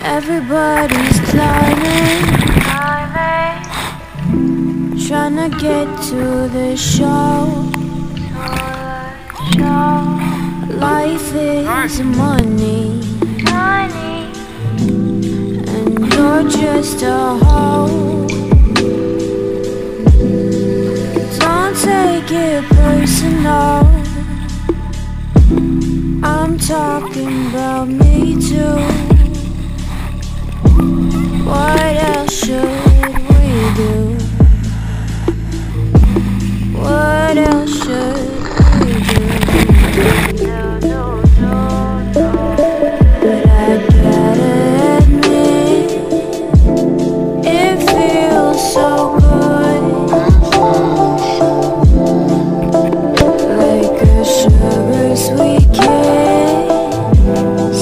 Everybody's climbing, trying to get to the show. Life is money, and you're just a hoe. Don't take it personal, I'm talking about me too. What else should we do? What else should we do? But I gotta admit, it feels so good, like a sugar sweet kiss,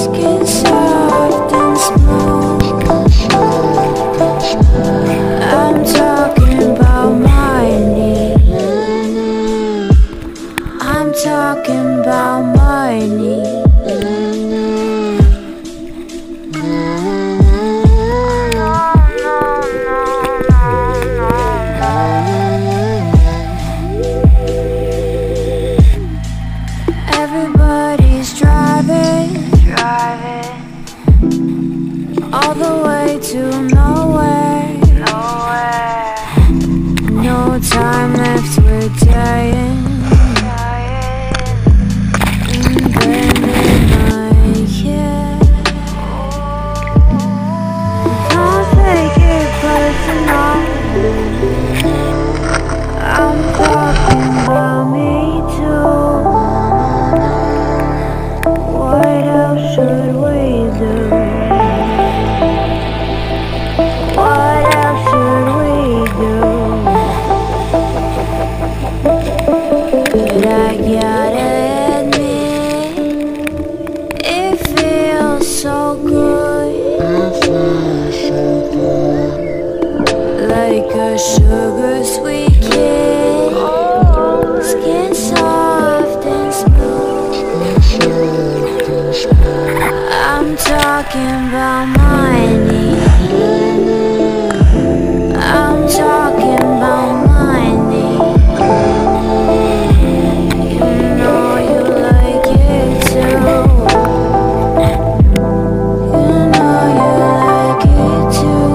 skin soft and smooth. I'm talking about my knee. I'm talking about my knee. Everybody's driving all the way to nowhere. No time left, we're dying. And then they might care. Don't take it personal, I'm talking about me too. What else should we do? What else should we do? But I gotta admit, it feels so good, like a sugar sweet kiss, skin soft and smooth. I'm talking about my knee. I'm talking about my knee. You know you like it too. You know you like it too.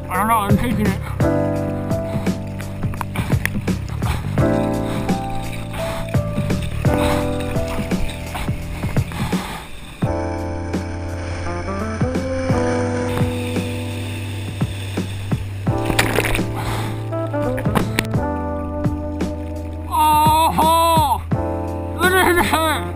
I don't know, I'm taking it. Oh, look at that.